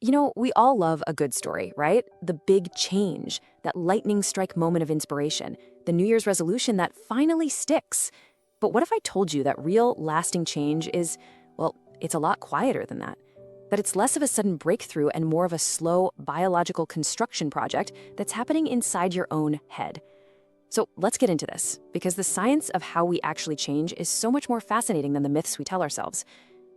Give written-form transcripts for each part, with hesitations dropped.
You know, we all love a good story, right? The big change, that lightning strike moment of inspiration, the New Year's resolution that finally sticks. But what if I told you that real, lasting change is, well, it's a lot quieter than that? That it's less of a sudden breakthrough and more of a slow biological construction project that's happening inside your own head. So let's get into this, because the science of how we actually change is so much more fascinating than the myths we tell ourselves.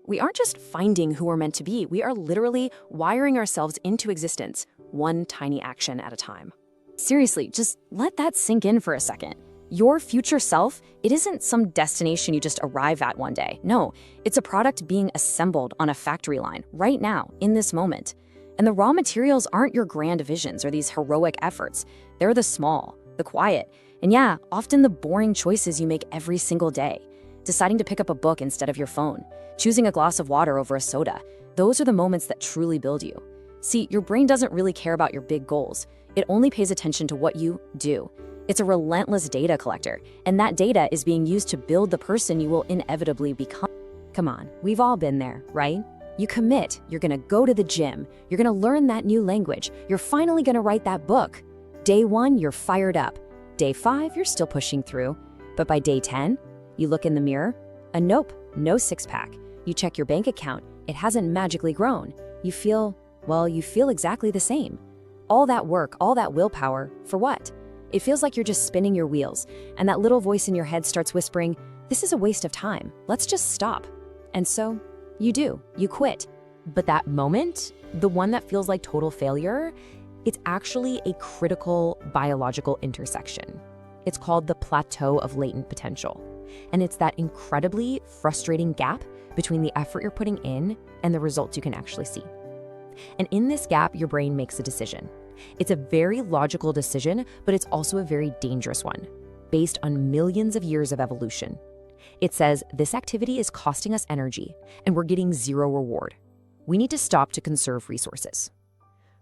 We aren't just finding who we're meant to be, we are literally wiring ourselves into existence, one tiny action at a time. Seriously, just let that sink in for a second. Your future self, it isn't some destination you just arrive at one day. No, it's a product being assembled on a factory line right now, in this moment. And the raw materials aren't your grand visions or these heroic efforts. They're the small, the quiet, and yeah, often the boring choices you make every single day. Deciding to pick up a book instead of your phone, choosing a glass of water over a soda. Those are the moments that truly build you. See, your brain doesn't really care about your big goals. It only pays attention to what you do. It's a relentless data collector, and that data is being used to build the person you will inevitably become. Come on, we've all been there, right? You commit, you're gonna go to the gym, you're gonna learn that new language, you're finally gonna write that book. Day 1, you're fired up. Day 5, you're still pushing through. But by day 10, you look in the mirror, nope, no six-pack. You check your bank account, it hasn't magically grown. You feel exactly the same. All that work, all that willpower, for what? It feels like you're just spinning your wheels, and that little voice in your head starts whispering, this is a waste of time, let's just stop. And so, you quit. But that moment, the one that feels like total failure, it's actually a critical biological intersection. It's called the plateau of latent potential. And it's that incredibly frustrating gap between the effort you're putting in and the results you can actually see. And in this gap, your brain makes a decision. It's a very logical decision, but it's also a very dangerous one, based on millions of years of evolution. It says this activity is costing us energy, and we're getting zero reward. We need to stop to conserve resources.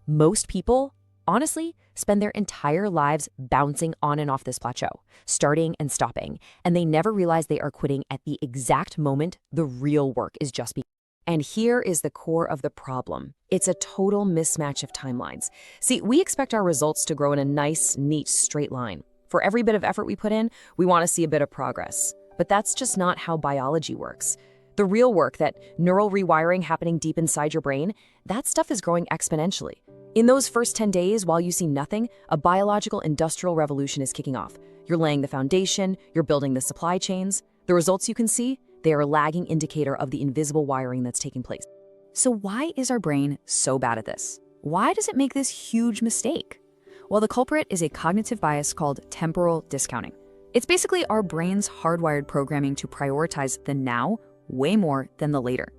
Most people, honestly, spend their entire lives bouncing on and off this plateau, starting and stopping, and they never realize they are quitting at the exact moment the real work is just beginning. And here is the core of the problem. It's a total mismatch of timelines. See, we expect our results to grow in a nice, neat, straight line. For every bit of effort we put in, we want to see a bit of progress. But that's just not how biology works. The real work, that neural rewiring happening deep inside your brain, that stuff is growing exponentially. In those first 10 days, while you see nothing, a biological industrial revolution is kicking off. You're laying the foundation, you're building the supply chains. The results you can see, they are a lagging indicator of the invisible wiring that's taking place. So why is our brain so bad at this? Why does it make this huge mistake? Well, the culprit is a cognitive bias called temporal discounting. It's basically our brain's hardwired programming to prioritize the now way more than the later.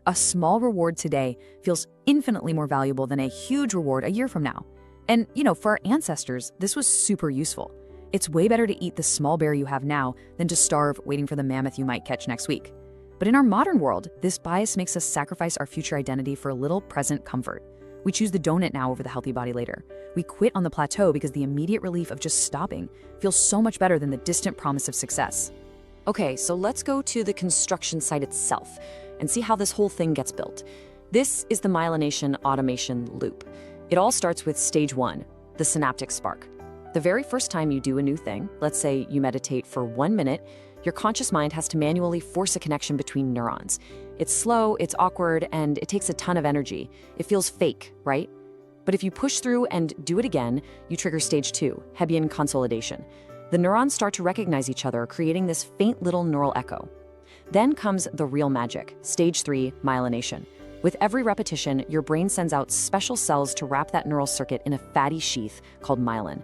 A small reward today feels infinitely more valuable than a huge reward a year from now. And, for our ancestors, this was super useful. It's way better to eat the small bear you have now than to starve waiting for the mammoth you might catch next week. But in our modern world, this bias makes us sacrifice our future identity for a little present comfort. We choose the donut now over the healthy body later. We quit on the plateau because the immediate relief of just stopping feels so much better than the distant promise of success. Okay, so let's go to the construction site itself and see how this whole thing gets built. This is the myelination automation loop. It all starts with stage 1, the synaptic spark. The very first time you do a new thing, let's say you meditate for 1 minute, your conscious mind has to manually force a connection between neurons. It's slow, it's awkward, and it takes a ton of energy. It feels fake, right? But if you push through and do it again, you trigger stage 2, Hebbian consolidation. The neurons start to recognize each other, creating this faint little neural echo. Then comes the real magic, stage 3, myelination. With every repetition, your brain sends out special cells to wrap that neural circuit in a fatty sheath called myelin.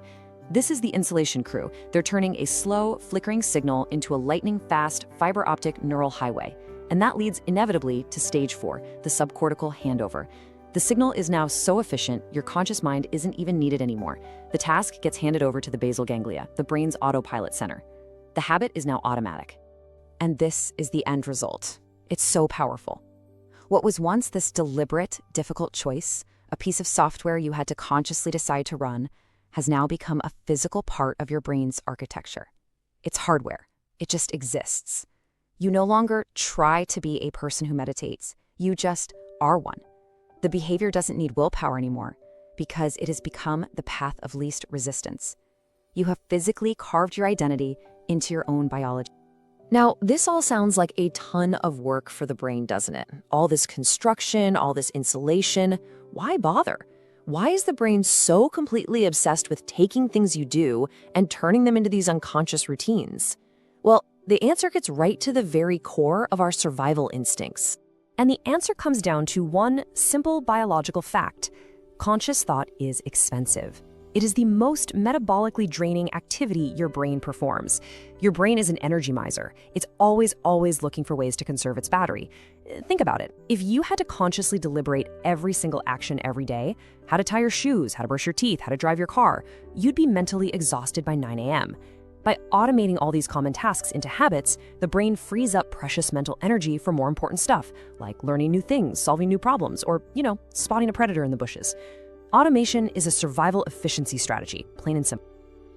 This is the insulation crew. They're turning a slow, flickering signal into a lightning-fast fiber optic neural highway. And that leads inevitably to stage 4, the subcortical handover. The signal is now so efficient, your conscious mind isn't even needed anymore. The task gets handed over to the basal ganglia, the brain's autopilot center. The habit is now automatic. And this is the end result. It's so powerful. What was once this deliberate, difficult choice, a piece of software you had to consciously decide to run, has now become a physical part of your brain's architecture. It's hardware. It just exists. You no longer try to be a person who meditates. You just are one. The behavior doesn't need willpower anymore because it has become the path of least resistance. You have physically carved your identity into your own biology. Now, this all sounds like a ton of work for the brain, doesn't it? All this construction, all this insulation. Why bother? Why is the brain so completely obsessed with taking things you do and turning them into these unconscious routines? Well, the answer gets right to the very core of our survival instincts. And the answer comes down to one simple biological fact. Conscious thought is expensive. It is the most metabolically draining activity your brain performs. Your brain is an energy miser. It's always looking for ways to conserve its battery. Think about it. If you had to consciously deliberate every single action every day, how to tie your shoes, how to brush your teeth, how to drive your car, you'd be mentally exhausted by 9 a.m. By automating all these common tasks into habits, the brain frees up precious mental energy for more important stuff, like learning new things, solving new problems, or, spotting a predator in the bushes. Automation is a survival efficiency strategy, plain and simple.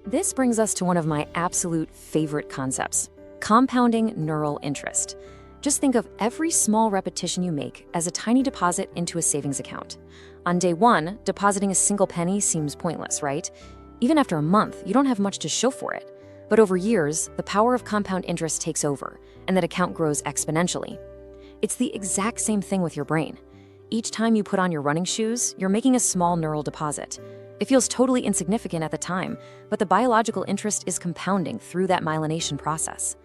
This brings us to one of my absolute favorite concepts, compounding neural interest. Just think of every small repetition you make as a tiny deposit into a savings account. On day one, depositing a single penny seems pointless, right? Even after a month, you don't have much to show for it. But over years, the power of compound interest takes over, and that account grows exponentially. It's the exact same thing with your brain. Each time you put on your running shoes, you're making a small neural deposit. It feels totally insignificant at the time, but the biological interest is compounding through that myelination process.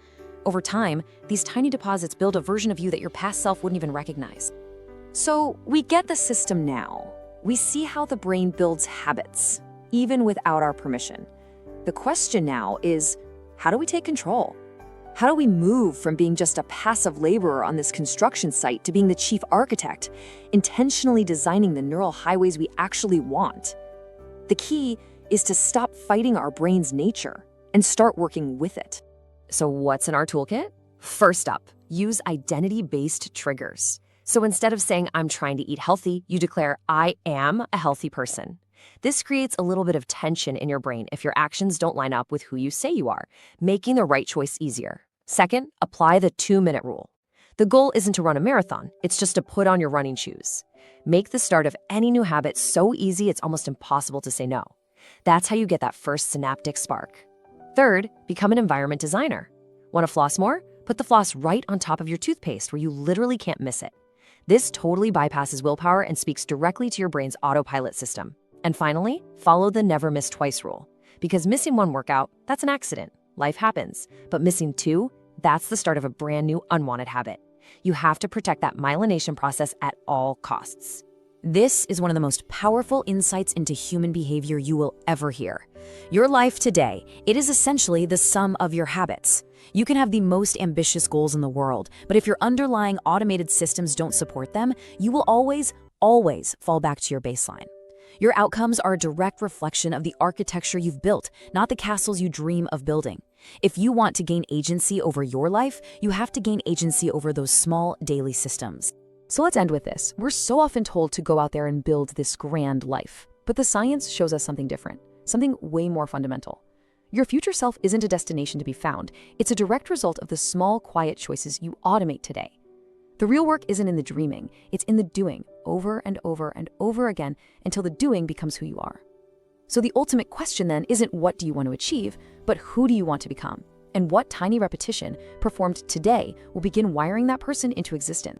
Over time, these tiny deposits build a version of you that your past self wouldn't even recognize. So we get the system now. We see how the brain builds habits, even without our permission. The question now is, how do we take control? How do we move from being just a passive laborer on this construction site to being the chief architect, intentionally designing the neural highways we actually want? The key is to stop fighting our brain's nature and start working with it. So what's in our toolkit? First up, use identity-based triggers. So instead of saying, I'm trying to eat healthy, you declare, I am a healthy person. This creates a little bit of tension in your brain if your actions don't line up with who you say you are, making the right choice easier. Second, apply the 2-minute rule. The goal isn't to run a marathon, it's just to put on your running shoes. Make the start of any new habit so easy it's almost impossible to say no. That's how you get that first synaptic spark. Third, become an environment designer. Want to floss more? Put the floss right on top of your toothpaste where you literally can't miss it. This totally bypasses willpower and speaks directly to your brain's autopilot system. And finally, follow the never miss twice rule. Because missing one workout, that's an accident. Life happens. But missing two, that's the start of a brand new unwanted habit. You have to protect that myelination process at all costs. This is one of the most powerful insights into human behavior you will ever hear. Your life today, it is essentially the sum of your habits. You can have the most ambitious goals in the world, but if your underlying automated systems don't support them, you will always fall back to your baseline. Your outcomes are a direct reflection of the architecture you've built, not the castles you dream of building. If you want to gain agency over your life, you have to gain agency over those small daily systems. So let's end with this. We're so often told to go out there and build this grand life, but the science shows us something different, something way more fundamental. Your future self isn't a destination to be found. It's a direct result of the small, quiet choices you automate today. The real work isn't in the dreaming, it's in the doing, over and over and over again until the doing becomes who you are. So the ultimate question then isn't what do you want to achieve, but who do you want to become? And what tiny repetition performed today will begin wiring that person into existence.